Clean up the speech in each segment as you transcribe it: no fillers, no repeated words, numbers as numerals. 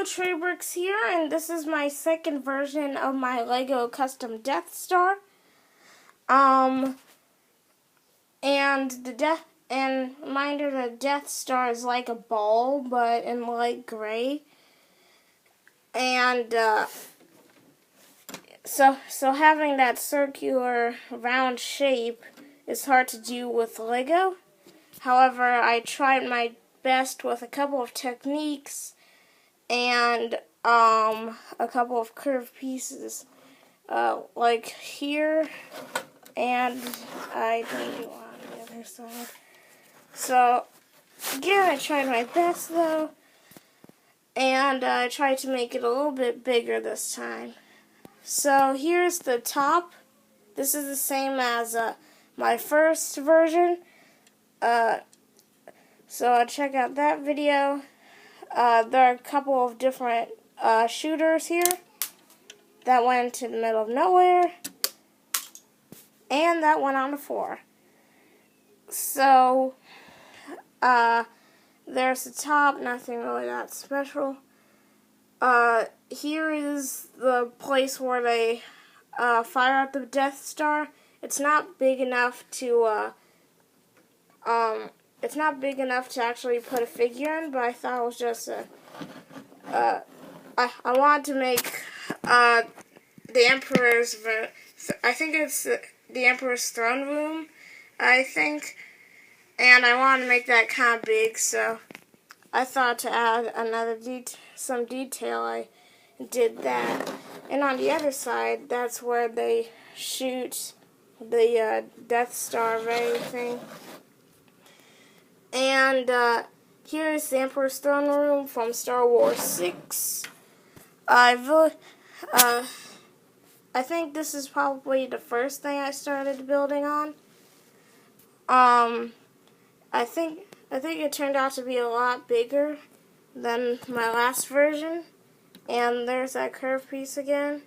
Hello, Treybricks here, and this is my second version of my Lego Custom Death Star. And reminder, the Death Star is like a ball, but in light gray. And so having that circular round shape is hard to do with Lego. However, I tried my best with a couple of techniques and a couple of curved pieces, like here, and I didn't do on the other side. So again, I tried my best though, and I tried to make it a little bit bigger this time. So here's the top. This is the same as my first version. So check out that video. There are a couple of different shooters here that went to the middle of nowhere, and that went on the floor. So there's the top, nothing really that special. Here is the place where they fire out the Death Star. It's not big enough to actually put a figure in, but I thought it was just I wanted to make the Emperor's, I think it's the Emperor's throne room, I think, and I wanted to make that kind of big, so I thought to add some detail, I did that. And on the other side, that's where they shoot the Death Star ray thing. And here's the Emperor's throne room from Star Wars 6. I think this is probably the first thing I started building on. I think it turned out to be a lot bigger than my last version. And there's that curved piece again.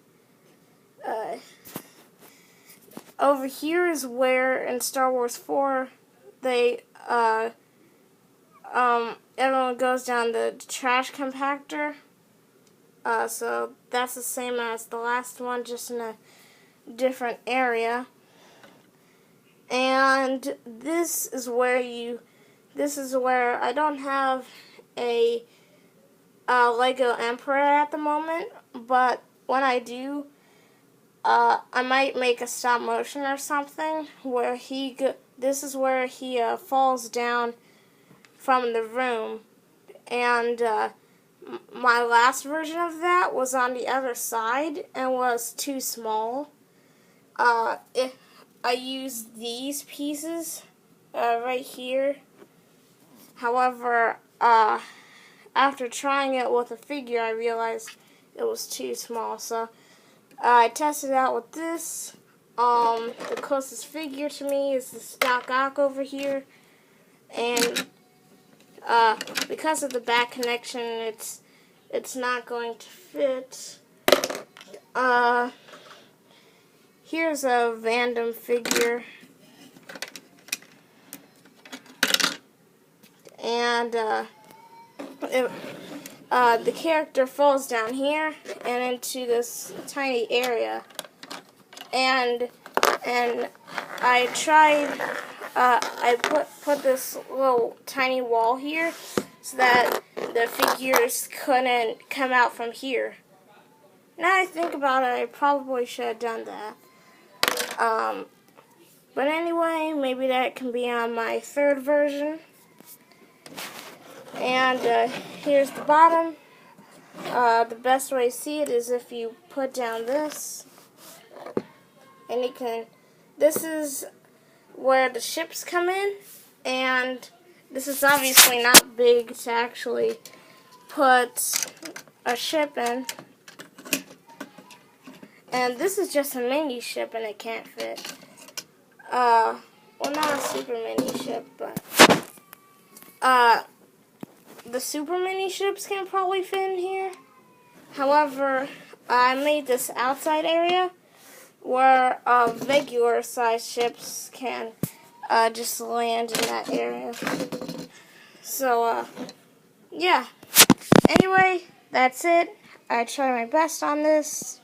Over here is where in Star Wars 4 they everyone goes down the trash compactor. So that's the same as the last one, just in a different area. And this is where I don't have a Lego Emperor at the moment, but when I do, I might make a stop motion or something where this is where he falls down from the room, and my last version of that was on the other side and was too small. I used these pieces right here. However, after trying it with a figure, I realized it was too small, so I tested it out with this. The closest figure to me is the Doc Ock over here, and because of the back connection, it's not going to fit. Here's a random figure, and the character falls down here and into this tiny area, and I tried. I put this little tiny wall here so that the figures couldn't come out from here. Now I think about it, I probably should have done that. But anyway, maybe that can be on my third version. And here's the bottom. The best way to see it is if you put down this, and you can. This is where the ships come in, and this is obviously not big to actually put a ship in. And this is just a mini ship, and it can't fit. Well, not a super mini ship, but the super mini ships can probably fit in here. However, I made this outside area where regular sized ships can just land in that area. So, yeah. Anyway, that's it. I try my best on this.